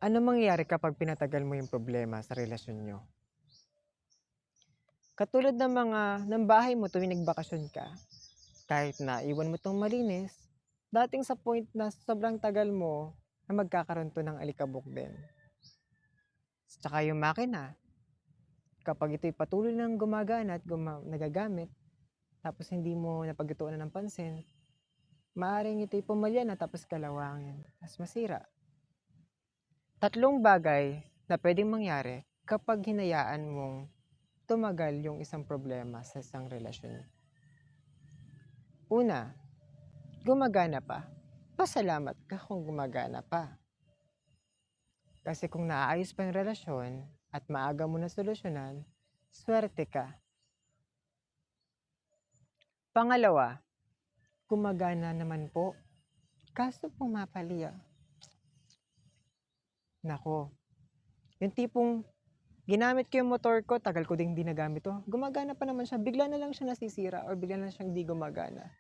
Ano mangyayari kapag pinatagal mo yung problema sa relasyon niyo? Katulad ng bahay mo tuwing nagbakasyon ka, kahit na iwan mo 'tong malinis, dating sa point na sobrang tagal mo na magkakaroon 'to ng alikabok din. Tsaka yung makina, kapag ito'y patuloy ng gumagana at nagagamit, tapos hindi mo napagtuunan ng pansin, maaaring ito'y pumalya na tapos kalawangin, ta's masira. Tatlong bagay na puwedeng mangyari kapag hinayaan mong tumagal yung isang problema sa isang relasyon. Una, gumagana pa. Pasalamat ka kung gumagana pa. Kasi kung naayos pa yung relasyon at maaga mo nasolusyonan, swerte ka. Pangalawa, gumagana naman po. Kaso pumapalya. Nako, yung tipong ginamit ko yung motor ko, tagal ko ding hindi nagamit 'to. Gumagana pa naman siya, bigla na lang siya nasisira or bigla na lang siyang 'di gumagana.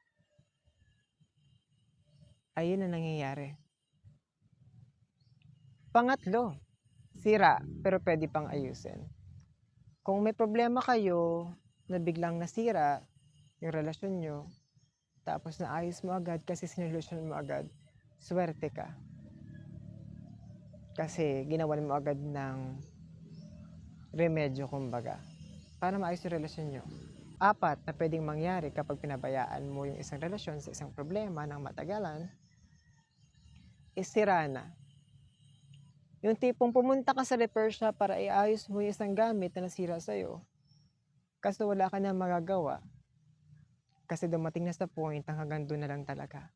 Ayun ang nangyayari. Pangatlo, sira pero puwede pang ayusin. Kung may problema kayo na biglang nasira yung relasyon niyo, tapos naayos mo agad kasi sinolusyon mo agad, swerte ka. Kasi ginawan mo agad ng remedyo kumbaga, para maayos yung relasyon niyo. Apat na puwedeng mangyari kapag pinabayaan mo yung isang relasyon sa isang problema ng matagalan, is sira na. Yung tipong pumunta ka sa repair shop para iayos mo yung isang gamit na nasira sa'yo, kaso wala ka ng magagawa, kasi dumating na sa point na hanggang do'n na lang talaga.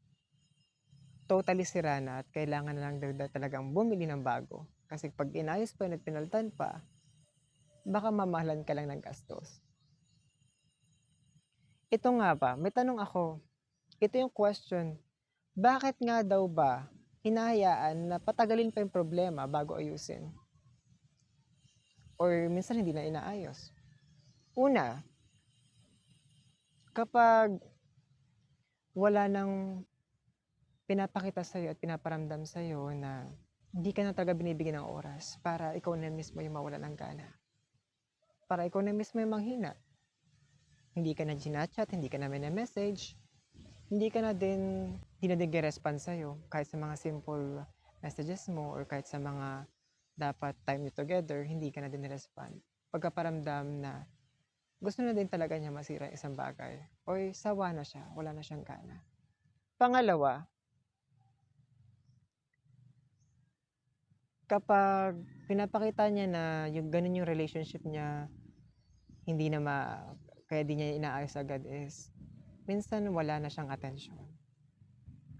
Totally sira na at kailangan na lang daw talagang bumili ng bago. Kasi 'pag inayos pa yun at pinalitan pa, baka mamahalan ka lang ng gastos. Ito nga ba, may tanong ako, ito yung question, bakit nga daw ba hinahayaan na patagalin pa yung problema bago ayusin? Or minsan hindi na inaayos? Una, kapag wala ng pinapakita sa'yo at pinaparamdam sa'yo na hindi ka na talaga binibigyan ng oras para ikaw na mismo yung mawalan ng gana. Para ikaw na mismo yung manghina. Hindi ka na ginachat, hindi ka na message, hindi na din respond sa'yo kahit sa mga simple messages mo or kahit sa mga dapat time nyo together, hindi ka na din respond. Pagkaparamdam na gusto na din talaga niya masira isang bagay or sawa na siya, wala na siyang gana. Pangalawa, kapag pinapakita niya na yung ganun yung relationship niya, hindi na kaya di niya inaayos agad is, minsan wala na siyang atensyon.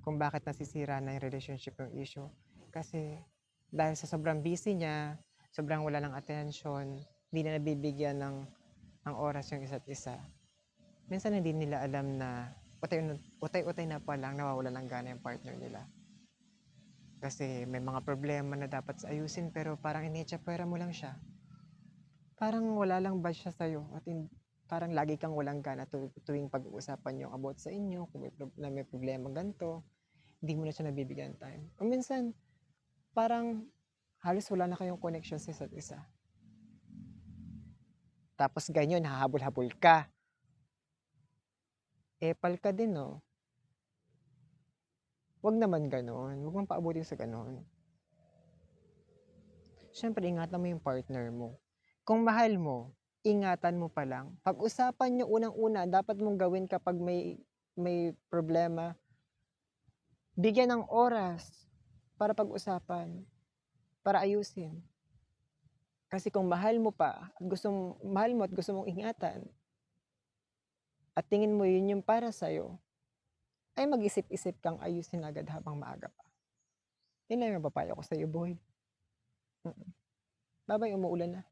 Kung bakit nasisira na yung relationship yung issue. Kasi dahil sa sobrang busy niya, sobrang wala ng atensyon, hindi na nabibigyan ng oras yung isa't isa. Minsan hindi nila alam na utay-utay na palang nawawalan ng gana yung partner nila. Kasi may mga problema na dapat ayusin pero parang initsapwera mo lang siya. Parang wala lang ba siya sa'yo at parang lagi kang walang gana tuwing pag-uusapan yung about sa inyo, kung may problema ganito, hindi mo na siya nabibigyan ng time. O minsan, parang halos wala na kayong connection sa isa't isa. Tapos ganyan, hahabol-habol ka. Epal ka din, no? Wag naman ganon. Wag mong paabutin sa ganon. Siyempre, ingatan mo yung partner mo. Kung mahal mo, ingatan mo pa lang. Pag-usapan nyo unang-una, dapat mong gawin kapag may problema, bigyan ng oras para pag-usapan, para ayusin. Kasi kung mahal mo at gusto mong ingatan, at tingin mo yun yung para sa'yo, ay mag-isip-isip kang ayusin agad habang maaga pa. Yun lang yung mapapayo ko sa'yo, boy. Bye-bye, umuulan na.